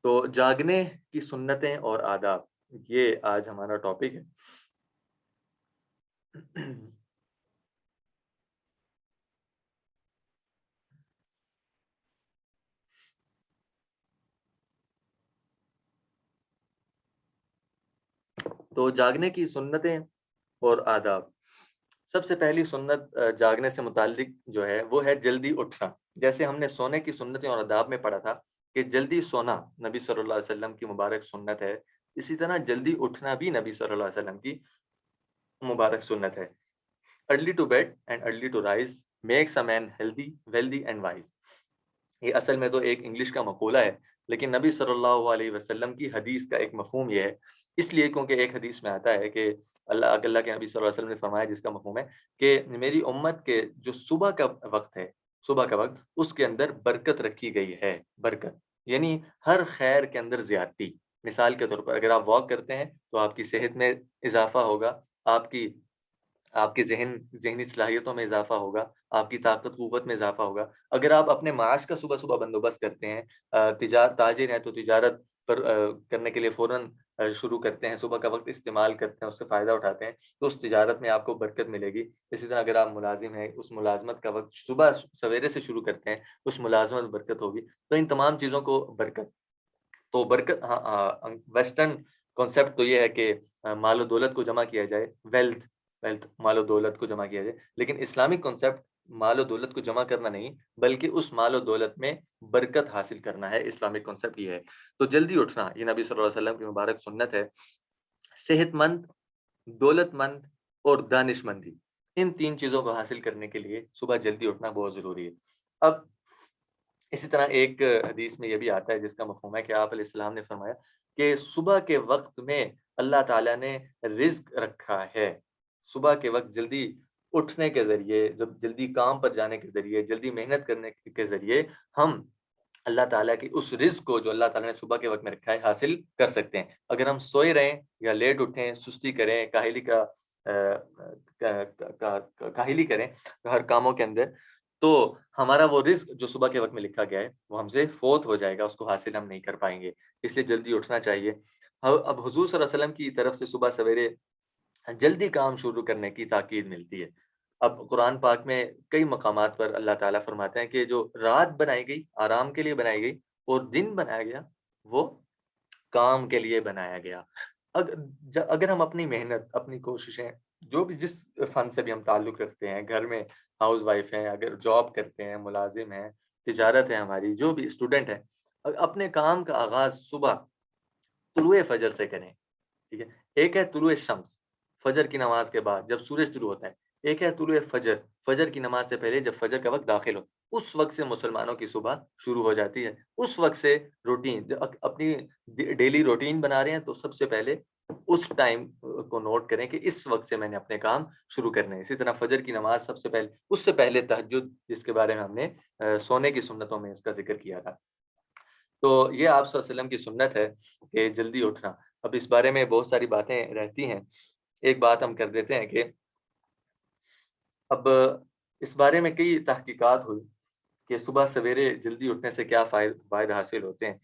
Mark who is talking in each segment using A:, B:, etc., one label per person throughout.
A: تو جاگنے کی سنتیں اور آداب، یہ آج ہمارا ٹاپک ہے۔ تو جاگنے کی سنتیں اور آداب، سب سے پہلی سنت جاگنے سے متعلق جو ہے وہ ہے جلدی اٹھنا۔ جیسے ہم نے سونے کی سنتیں اور آداب میں پڑھا تھا کہ جلدی سونا نبی صلی اللہ علیہ وسلم کی مبارک سنت ہے، اسی طرح جلدی اٹھنا بھی نبی صلی اللہ علیہ وسلم کی مبارک سنت ہے۔ Early to bed and early to rise makes a man healthy wealthy and wise. یہ اصل میں تو ایک انگلش کا مقولہ ہے، لیکن نبی صلی اللہ علیہ وسلم کی حدیث کا ایک مفہوم یہ ہے، اس لیے کیونکہ ایک حدیث میں آتا ہے کہ اللہ کے نبی صلی اللہ علیہ وسلم نے فرمایا، جس کا مفہوم ہے کہ میری امت کے جو صبح کا وقت ہے، صبح کا وقت، اس کے اندر برکت رکھی گئی ہے۔ برکت یعنی ہر خیر کے اندر زیادتی۔ مثال کے طور پر اگر آپ واک کرتے ہیں تو آپ کی صحت میں اضافہ ہوگا، آپ کی ذہنی صلاحیتوں میں اضافہ ہوگا، آپ کی طاقت قوت میں اضافہ ہوگا۔ اگر آپ اپنے معاش کا صبح صبح بندوبست کرتے ہیں، تاجر ہیں تو تجارت پر کرنے کے لیے فوراً شروع کرتے ہیں، صبح کا وقت استعمال کرتے ہیں، اس سے فائدہ اٹھاتے ہیں، تو اس تجارت میں آپ کو برکت ملے گی۔ اسی طرح اگر آپ ملازم ہیں، اس ملازمت کا وقت صبح سویرے سے شروع کرتے ہیں، اس ملازمت میں برکت ہوگی۔ تو ان تمام چیزوں کو برکت، تو برکت، ویسٹرن کانسیپٹ تو یہ ہے کہ مال و دولت کو جمع کیا جائے، ویلتھ مال و دولت کو جمع کیا جائے، لیکن اسلامک کانسیپٹ مال و دولت کو جمع کرنا نہیں، بلکہ اس مال و دولت میں برکت حاصل کرنا ہے۔ اسلامک کانسیپٹ یہ ہے۔ تو جلدی اٹھنا یہ نبی صلی اللہ علیہ وسلم کی مبارک سنت ہے۔ صحت مند، دولت مند اور دانش مندی، ان تین چیزوں کو حاصل کرنے کے لیے صبح جلدی اٹھنا بہت ضروری ہے۔ اب اسی طرح ایک حدیث میں یہ بھی آتا ہے جس کا مفہوم ہے کہ آپ علیہ السلام نے فرمایا کہ صبح کے وقت میں اللہ تعالیٰ نے رزق رکھا ہے۔ صبح کے وقت جلدی اٹھنے کے ذریعے، جب جلدی کام پر جانے کے ذریعے، جلدی محنت کرنے کے ذریعے ہم اللہ تعالیٰ کی اس رزق کو جو اللہ تعالیٰ نے صبح کے وقت میں رکھا ہے حاصل کر سکتے ہیں۔ اگر ہم سوئے رہیں یا لیٹ اٹھیں، سستی کریں، کاہلی کریں ہر کاموں کے اندر، تو ہمارا وہ رزق جو صبح کے وقت میں لکھا گیا ہے وہ ہم سے فوت ہو جائے گا، اس کو حاصل ہم نہیں کر پائیں گے۔ اس لیے جلدی اٹھنا چاہیے۔ اب حضور صلی اللہ علیہ وسلم کی طرف سے صبح سویرے جلدی کام شروع کرنے کی تاکید ملتی ہے۔ اب قرآن پاک میں کئی مقامات پر اللہ تعالیٰ فرماتے ہیں کہ جو رات بنائی گئی آرام کے لیے بنائی گئی، اور دن بنایا گیا وہ کام کے لیے بنایا گیا۔ اگر ہم اپنی محنت، اپنی کوششیں، جو بھی جس فن سے بھی ہم تعلق رکھتے ہیں، گھر میں ہاؤس وائف ہیں، اگر جاب کرتے ہیں، ملازم ہیں، تجارت ہے ہماری، جو بھی اسٹوڈنٹ ہیں، اپنے کام کا آغاز صبح طلوع فجر سے کریں۔ ٹھیک ہے، ایک ہے طلوع شمس، فجر کی نماز کے بعد جب سورج طلوع ہوتا ہے، ایک ہے طلوع فجر، فجر کی نماز سے پہلے جب فجر کا وقت داخل ہو، اس وقت سے مسلمانوں کی صبح شروع ہو جاتی ہے۔ اس وقت سے روٹین، اپنی ڈیلی روٹین بنا رہے ہیں تو سب سے پہلے اس ٹائم کو نوٹ کریں کہ اس وقت سے میں نے اپنے کام شروع کرنے ہیں۔ اسی طرح فجر کی نماز سب سے پہلے، اس سے پہلے تہجد، جس کے بارے میں ہم نے سونے کی سنتوں میں اس کا ذکر کیا تھا۔ تو یہ آپ صلی اللہ علیہ وسلم کی سنت ہے کہ جلدی اٹھنا۔ اب اس بارے میں بہت ساری باتیں رہتی ہیں، ایک بات ہم کر دیتے ہیں کہ اب اس بارے میں کئی تحقیقات ہوئی کہ صبح سویرے جلدی اٹھنے سے کیا فائدہ حاصل ہوتے ہیں۔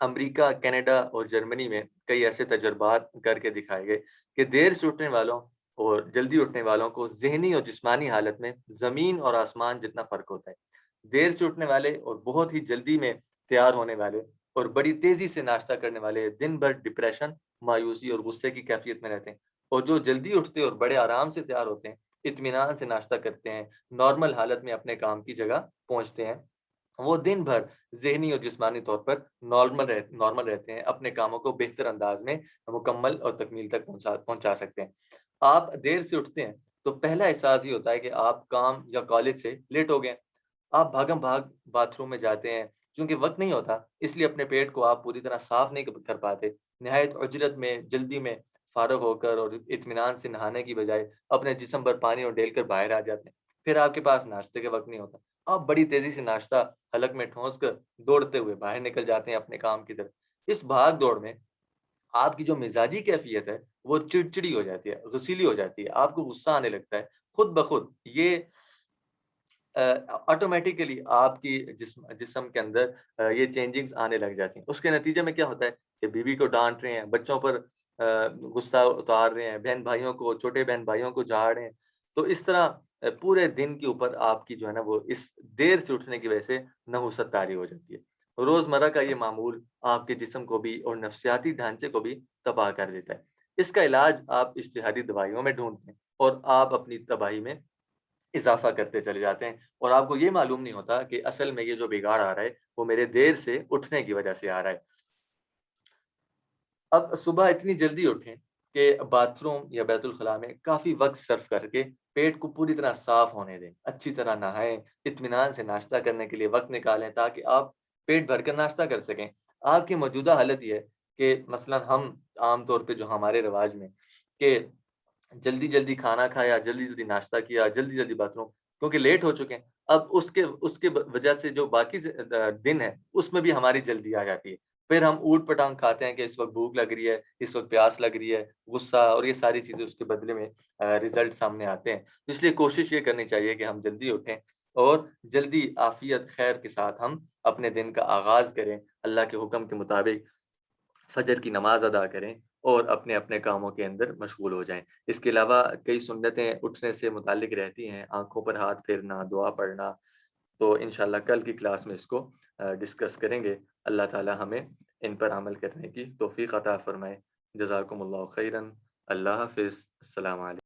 A: امریکہ، کینیڈا اور جرمنی میں کئی ایسے تجربات کر کے دکھائے گئے کہ دیر سے اٹھنے والوں اور جلدی اٹھنے والوں کو ذہنی اور جسمانی حالت میں زمین اور آسمان جتنا فرق ہوتا ہے۔ دیر سے اٹھنے والے اور بہت ہی جلدی میں تیار ہونے والے اور بڑی تیزی سے ناشتہ کرنے والے دن بھر ڈپریشن، مایوسی اور غصے کی کیفیت میں رہتے ہیں، اور جو جلدی اٹھتے اور بڑے آرام سے تیار ہوتے ہیں، اطمینان سے ناشتہ کرتے ہیں، نارمل حالت میں اپنے کام کی جگہ پہنچتے ہیں، وہ دن بھر ذہنی اور جسمانی طور پر نارمل رہتے ہیں، اپنے کاموں کو بہتر انداز میں مکمل اور تکمیل تک پہنچا سکتے ہیں۔ آپ دیر سے اٹھتے ہیں تو پہلا احساس یہ ہوتا ہے کہ آپ کام یا کالج سے لیٹ ہو گئے، آپ بھاگم بھاگ باتھ روم میں جاتے ہیں، چونکہ وقت نہیں ہوتا اس لیے اپنے پیٹ کو آپ پوری طرح صاف نہیں کر پاتے، نہایت عجلت میں، جلدی میں فارغ ہو کر اور اطمینان سے نہانے کی بجائے اپنے جسم پر پانی اور ڈیل کر باہر آ جاتے ہیں۔ پھر آپ کے پاس ناشتے کے وقت نہیں ہوتا، آپ بڑی تیزی سے ناشتہ حلق میں ٹھونس کر دوڑتے ہوئے باہر نکل جاتے ہیں اپنے کام کی طرف۔ اس بھاگ دوڑ میں آپ کی جو مزاجی کیفیت ہے وہ چڑچڑی ہو جاتی ہے، غسیلی ہو جاتی ہے، آپ کو غصہ آنے لگتا ہے خود بخود۔ یہ آٹومیٹیکلی آپ کی جسم کے اندر یہ چینجنگز آنے لگ جاتی ہیں. اس کے نتیجے میں کیا ہوتا ہے کہ بیوی کو ڈانٹ رہے ہیں، بچوں پر غصہ اتار رہے ہیں، بہن بھائیوں کو، چھوٹے بہن بھائیوں کو جھاڑ رہے ہیں. تو اس طرح پورے دن کے اوپر آپ کی جو ہے نا وہ اس دیر سے اٹھنے کی وجہ سے نحوست طاری ہو جاتی ہے. روزمرہ کا یہ معمول آپ کے جسم کو بھی اور نفسیاتی ڈھانچے کو بھی تباہ کر دیتا ہے. اس کا علاج آپ اشتہاری دوائیوں میں ڈھونڈتے ہیں اور آپ اپنی تباہی میں اضافہ کرتے چلے جاتے ہیں، اور آپ کو یہ معلوم نہیں ہوتا کہ اصل میں یہ جو بگاڑ آ رہا ہے وہ میرے دیر سے اٹھنے کی وجہ سے آ رہا ہے. اب صبح اتنی جلدی اٹھیں کہ باتھ روم یا بیت الخلاء میں کافی وقت صرف کر کے پیٹ کو پوری طرح صاف ہونے دیں، اچھی طرح نہائیں، اطمینان سے ناشتہ کرنے کے لیے وقت نکالیں تاکہ آپ پیٹ بھر کر ناشتہ کر سکیں. آپ کی موجودہ حالت یہ ہے کہ مثلا ہم عام طور پہ جو ہمارے رواج میں کہ جلدی جلدی کھانا کھایا، جلدی جلدی ناشتہ کیا، جلدی جلدی باتھ روم، کیونکہ لیٹ ہو چکے ہیں. اب اس کے وجہ سے جو باقی دن ہے اس میں بھی ہماری جلدی آ جاتی ہے. پھر ہم اوٹ پٹانگ کھاتے ہیں کہ اس وقت بھوک لگ رہی ہے، اس وقت پیاس لگ رہی ہے، غصہ اور یہ ساری چیزیں اس کے بدلے میں رزلٹ سامنے آتے ہیں. اس لیے کوشش یہ کرنی چاہیے کہ ہم جلدی اٹھیں اور جلدی عافیت خیر کے ساتھ ہم اپنے دن کا آغاز کریں، اللہ کے حکم کے مطابق فجر کی نماز ادا کریں اور اپنے اپنے کاموں کے اندر مشغول ہو جائیں. اس کے علاوہ کئی سنتیں اٹھنے سے متعلق رہتی ہیں، آنکھوں پر ہاتھ پھیرنا، دعا پڑھنا. تو انشاءاللہ کل کی کلاس میں اس کو ڈسکس کریں گے. اللہ تعالی ہمیں ان پر عمل کرنے کی توفیق عطا فرمائے. جزاکم اللہ خیرا. اللہ حافظ. السلام علیکم.